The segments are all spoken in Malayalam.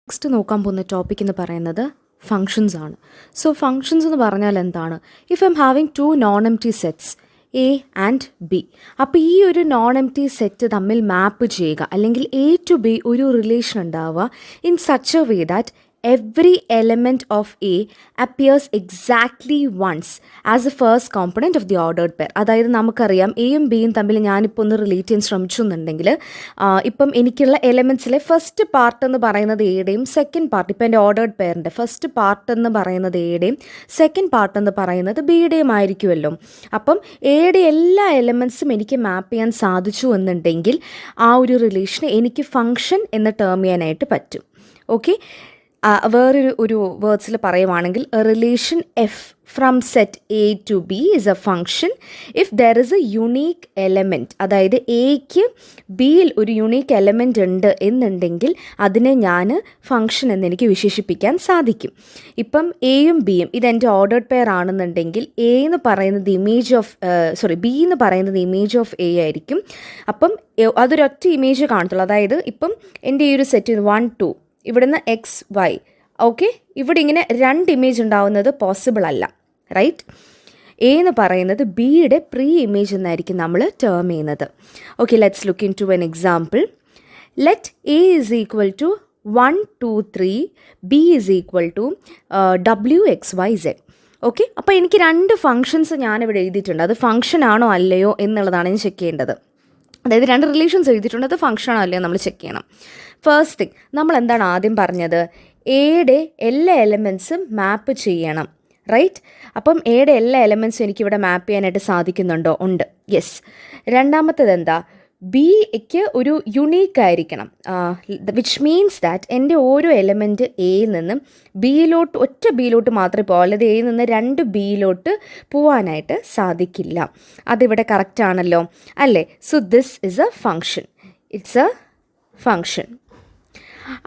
നെക്സ്റ്റ് നോക്കാൻ പോകുന്ന ടോപ്പിക് എന്ന് പറയുന്നത് ഫങ്ഷൻസ് ആണ്. സോ ഫങ്ഷൻസ് എന്ന് പറഞ്ഞാൽ എന്താണ്? If I'm having two non empty sets A and B, അപ്പോൾ ഈ ഒരു നോൺ എംപ്റ്റി സെറ്റ് തമ്മിൽ മാപ്പ് ചെയ്യുക, അല്ലെങ്കിൽ എ ടു ബി ഒരു റിലേഷൻ ഉണ്ടാവുക in such a way that every element of A appears exactly once as the first component of the ordered pair. അതായത് നമുക്കറിയാം എയും ബിയും തമ്മിൽ ഞാനിപ്പോൾ ഒന്ന് റിലേറ്റ് ചെയ്യാൻ ശ്രമിച്ചു എന്നുണ്ടെങ്കിൽ ഇപ്പം എനിക്കുള്ള എലമെൻറ്റ്സിലെ ഫസ്റ്റ് പാർട്ട് എന്ന് പറയുന്നത് എയുടെയും സെക്കൻഡ് പാർട്ട്, ഇപ്പം എൻ്റെ ഓർഡേർഡ് പെയറിൻ്റെ ഫസ്റ്റ് പാർട്ട് എന്ന് പറയുന്നത് എയുടെയും സെക്കൻഡ് പാർട്ട് എന്ന് പറയുന്നത് ബിയുടെയും ആയിരിക്കുമല്ലോ. അപ്പം എയുടെ എല്ലാ എലമെൻറ്റ്സും എനിക്ക് മാപ്പ് ചെയ്യാൻ സാധിച്ചു എന്നുണ്ടെങ്കിൽ ആ ഒരു റിലേഷന് എനിക്ക് ഫങ്ഷൻ എന്ന് ടേം ചെയ്യാനായിട്ട് പറ്റും. ഓക്കെ, വേറൊരു വേർഡ്സിൽ പറയുവാണെങ്കിൽ a relation F from set A to B is a function if there is a unique element. അതായത് എക്ക് ബിയിൽ ഒരു യുണീക്ക് എലമെൻറ്റ് ഉണ്ട് എന്നുണ്ടെങ്കിൽ അതിനെ ഞാൻ ഫങ്ഷൻ എന്നെനിക്ക് വിശേഷിപ്പിക്കാൻ സാധിക്കും. ഇപ്പം എയും ബിയും ഇതെൻ്റെ ഓർഡേർഡ് പെയർ ആണെന്നുണ്ടെങ്കിൽ എ എന്ന് പറയുന്നത് ബി എന്ന് പറയുന്നത് ഇമേജ് ഓഫ് എ ആയിരിക്കും. അപ്പം അതൊരൊറ്റ ഇമേജ് കാണത്തുള്ളൂ. അതായത് ഇപ്പം എൻ്റെ ഈ ഒരു സെറ്റ് 1 2 ഇവിടുന്ന് എക്സ് വൈ, ഓക്കെ, ഇവിടെ ഇങ്ങനെ രണ്ട് ഇമേജ് ഉണ്ടാവുന്നത് പോസിബിൾ അല്ല, റൈറ്റ്? എ എന്ന് പറയുന്നത് ബിയുടെ പ്രീ ഇമേജ് എന്നായിരിക്കും നമ്മൾ ടേം ചെയ്യുന്നത്. Okay, let's look into an example. Let A is equal to 1 2 3, B is equal to WXYZ. Okay, അപ്പോൾ എനിക്ക് രണ്ട് ഫങ്ഷൻസ് ഞാനിവിടെ എഴുതിയിട്ടുണ്ട്. അത് ഫങ്ഷൻ ആണോ അല്ലയോ എന്നുള്ളതാണ് ഞാൻ ചെക്ക് ചെയ്യേണ്ടത്. അതായത് രണ്ട് റിലേഷൻസ് എഴുതിയിട്ടുണ്ട്, അത് ഫങ്ഷൻ ആണോ അല്ലയോ നമ്മൾ ചെക്ക് ചെയ്യണം. ഫസ്റ്റ് തിങ്, നമ്മൾ എന്താണ് ആദ്യം പറഞ്ഞത്? എയുടെ എല്ലാ എലമെൻറ്റ്സും മാപ്പ് ചെയ്യണം, റൈറ്റ്? അപ്പം എയുടെ എല്ലാ എലമെൻറ്റ്സും എനിക്കിവിടെ മാപ്പ് ചെയ്യാനായിട്ട് സാധിക്കുന്നുണ്ടോ? ഉണ്ട്, യെസ്. രണ്ടാമത്തേത് എന്താ? ബിക്ക് ഒരു യുണീക്ക് ആയിരിക്കണം, വിച്ച് മീൻസ് ദാറ്റ് എൻ്റെ ഓരോ എലമെൻറ്റ് എയിൽ നിന്നും ബിയിലോട്ട്, ഒറ്റ ബിയിലോട്ട് മാത്രമേ പോകാം, അല്ലാതെ എയിൽ നിന്ന് രണ്ട് ബിയിലോട്ട് പോകാനായിട്ട് സാധിക്കില്ല. അതിവിടെ കറക്റ്റ് ആണല്ലോ, അല്ലേ? So this is a function, it's A function.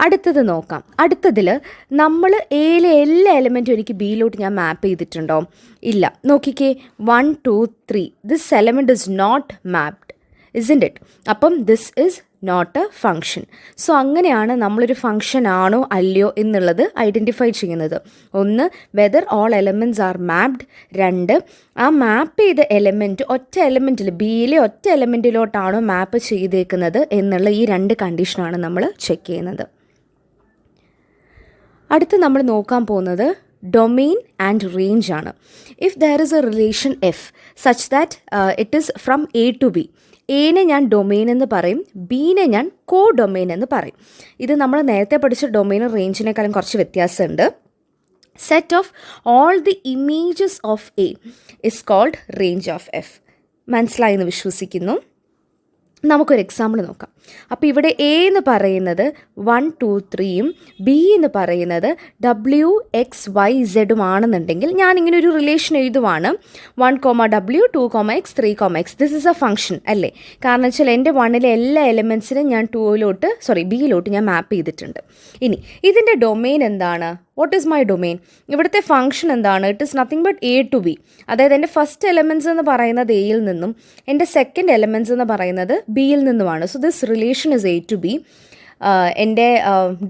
അടുത്തത് നോക്കാം. അടുത്തതിൽ നമ്മൾ എയിലെ എല്ലാ എലമെൻറ്റും എനിക്ക് ബിയിലോട്ട് ഞാൻ മാപ്പ് ചെയ്തിട്ടുണ്ടോ? ഇല്ല. നോക്കിക്കേ, 1 2 3, this element is not mapped, isn't it? അപ്പം this is not a function. So അങ്ങനെയാണ് നമ്മളൊരു ഫങ്ഷൻ ആണോ അല്ലയോ എന്നുള്ളത് ഐഡൻറ്റിഫൈ ചെയ്യുന്നത്. ഒന്ന്, whether all elements are mapped. രണ്ട്, ആ മാപ്പ് ചെയ്ത എലമെൻറ്റ് ഒറ്റ എലമെൻറ്റിൽ, ബിയിലെ ഒറ്റ എലമെൻറ്റിലോട്ടാണോ മാപ്പ് ചെയ്തേക്കുന്നത് എന്നുള്ള ഈ രണ്ട് കണ്ടീഷനാണ് നമ്മൾ ചെക്ക് ചെയ്യുന്നത്. അടുത്ത് നമ്മൾ നോക്കാൻ പോകുന്നത് ഡൊമെയിൻ ആൻഡ് റേഞ്ച് ആണ്. If there is a relation f such that it is from A to B, എനെ ഞാൻ ഡൊമെയിൻ എന്ന് പറയും, ബീനെ ഞാൻ കോ ഡൊമെയിൻ എന്ന് പറയും. ഇത് നമ്മൾ നേരത്തെ പഠിച്ച ഡൊമെയിനും റേഞ്ചിനേക്കാളും കുറച്ച് വ്യത്യാസമുണ്ട്. Set of all the images of A is called range of F. മനസ്സിലായി എന്ന് വിശ്വസിക്കുന്നു. നമുക്കൊരു എക്സാമ്പിൾ നോക്കാം. അപ്പോൾ ഇവിടെ എ എന്ന് പറയുന്നത് 1 2 3യും ബി എന്ന് പറയുന്നത് WXYZ ആണെന്നുണ്ടെങ്കിൽ ഞാനിങ്ങനെ ഒരു റിലേഷൻ എഴുതുവാണ്. 1, W, 2, X, 3, X. This is a function അല്ലേ? കാരണം വെച്ചാൽ എൻ്റെ 1ലെ എല്ലാ എലമെൻറ്റ്സിനും ഞാൻ ബിയിലോട്ട് ഞാൻ മാപ്പ് ചെയ്തിട്ടുണ്ട്. ഇനി ഇതിൻ്റെ ഡൊമെയിൻ എന്താണ്? What is my domain? ഇവിടുത്തെ ഫങ്ഷൻ എന്താണ്? It is nothing but A to B. അതായത് എൻ്റെ ഫസ്റ്റ് എലമെൻറ്റ്സ് എന്ന് പറയുന്നത് എയിൽ നിന്നും എൻ്റെ സെക്കൻഡ് എലമെൻറ്റ്സ് എന്ന് പറയുന്നത് ബിയിൽ നിന്നുമാണ്. So this relation is A to B. എൻ്റെ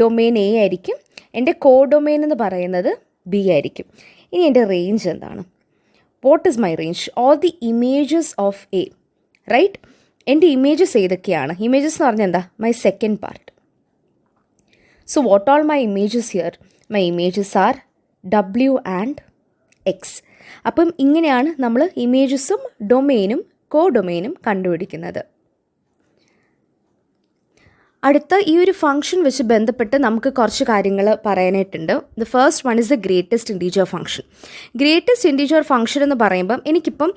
ഡൊമെയിൻ എ ആയിരിക്കും, എൻ്റെ കോ ഡൊമെയിൻ എന്ന് പറയുന്നത് ബി ആയിരിക്കും. ഇനി എൻ്റെ റേഞ്ച് എന്താണ്? What is my range? All the images of A, right? എൻ്റെ ഇമേജസ് ഏതൊക്കെയാണ്? ഇമേജസ് എന്ന് പറഞ്ഞാൽ എന്താ? My second part. So what all my images here? My images are W and X. അപ്പം ഇങ്ങനെയാണ് നമ്മൾ ഇമേജസും ഡൊമെയിനും കോ ഡൊമെയിനും കണ്ടുപിടിക്കുന്നത്. അടുത്ത ഈ ഒരു ഫംഗ്ഷൻ വെച്ച് ബന്ധപ്പെട്ട് നമുക്ക് കുറച്ച് കാര്യങ്ങൾ പറയാനായിട്ടുണ്ട്. The first one is the greatest integer function. Greatest integer function എന്ന് പറയുമ്പം എനിക്കിപ്പം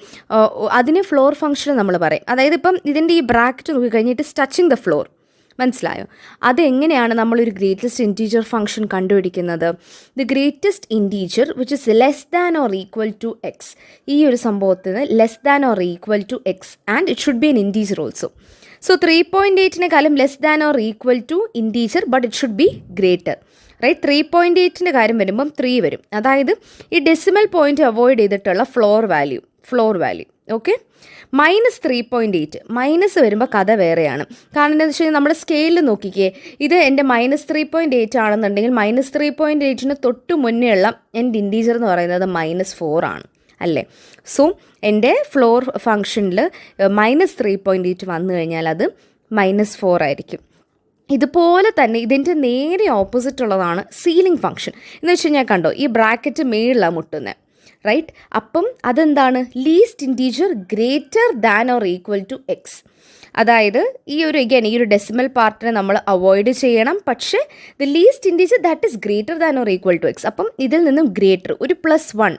അതിന് ഫ്ലോർ ഫംഗ്ഷൻ നമ്മൾ പറയും. അതായത് ഇപ്പം ഇതിൻ്റെ ഈ ബ്രാക്കറ്റ് നോക്കിക്കഴിഞ്ഞിട്ട് ടച്ചിങ് ദ ഫ്ലോർ, മനസ്സിലായോ? അതെങ്ങനെയാണ് നമ്മളൊരു ഗ്രേറ്റസ്റ്റ് ഇൻറ്റീജർ ഫംഗ്ഷൻ കണ്ടുപിടിക്കുന്നത്? The greatest integer which is less than or equal to x. ഈ ഒരു സംഭവത്തിന് less than or equal to x and it should be an integer also. So 3.8 less than or equal to integer but it should be greater, right? 3.8 കാര്യം വരുമ്പം 3 വരും. അതായത് ഈ ഡെസിമൽ പോയിന്റ് അവോയ്ഡ് ചെയ്തിട്ടുള്ള floor value floor value. Okay, -3.8 minus വരുമ്പോൾ കഥ വേറെയാണ്. കാരണം എന്താണെന്ന് വെച്ച് കഴിഞ്ഞാൽ നമ്മുടെ സ്കെയിലിൽ നോക്കിക്കേ, ഇത് എൻ്റെ -3.8 ആണെന്നുണ്ടെങ്കിൽ -3.8ന് തൊട്ട് മുന്നേ ഉള്ള എൻ്റെ ഇൻറ്റീജർ എന്ന് പറയുന്നത് -4 ആണ് അല്ലേ. സോ എൻ്റെ ഫ്ലോർ ഫംഗ്ഷനിൽ -3.8 വന്നു കഴിഞ്ഞാൽ അത് -4 ആയിരിക്കും. ഇതുപോലെ തന്നെ ഇതിൻ്റെ നേരെ ഓപ്പോസിറ്റ് ഉള്ളതാണ് സീലിംഗ് ഫംഗ്ഷൻ. എന്ന് വെച്ച് കഴിഞ്ഞാൽ കണ്ടോ, ഈ ബ്രാക്കറ്റ് മേളിലാണ് മുട്ടുന്നത്, റൈറ്റ്. അപ്പം അതെന്താണ്, least integer greater than or equal to x. അതായത് ഈ ഒരു ഡെസിമൽ പാർട്ടിനെ നമ്മൾ അവോയ്ഡ് ചെയ്യണം. പക്ഷേ the least integer that is greater than or equal to x. അപ്പം ഇതിൽ നിന്നും ഗ്രേറ്റർ ഒരു +1.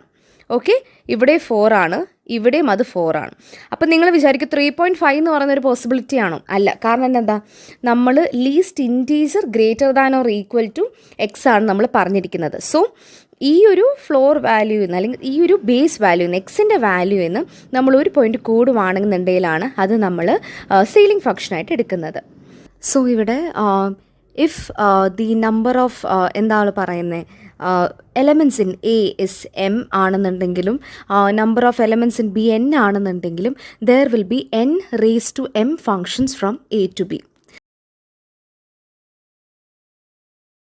ഓക്കെ, ഇവിടെ 4 ആണ്, ഇവിടെയും അത് 4 ആണ്. അപ്പം നിങ്ങൾ വിചാരിക്കും 3.5 എന്ന് പറയുന്നൊരു പോസിബിലിറ്റി ആണോ? അല്ല. കാരണം എന്താ, നമ്മൾ least integer greater than or equal to x ആണ് നമ്മൾ പറഞ്ഞിരിക്കുന്നത്. സോ ഈ ഒരു ഫ്ലോർ വാല്യൂ എന്ന്, അല്ലെങ്കിൽ ഈ ഒരു ബേസ് വാല്യൂ എന്ന്, എക്സിൻ്റെ വാല്യൂ എന്ന് നമ്മൾ ഒരു പോയിൻറ്റ് കൂടുവാണെന്നുണ്ടെങ്കിലാണ് അത് നമ്മൾ സീലിംഗ് ഫംഗ്ഷനായിട്ട് എടുക്കുന്നത്. സോ ഇവിടെ ഇഫ് ദി നമ്പർ ഓഫ് എന്താണ് പറയുന്നത്, elements in A is m ആണെന്നുണ്ടെങ്കിലും number of elements in B n ആണെന്നുണ്ടെങ്കിലും there will be n raised to m functions from A to B.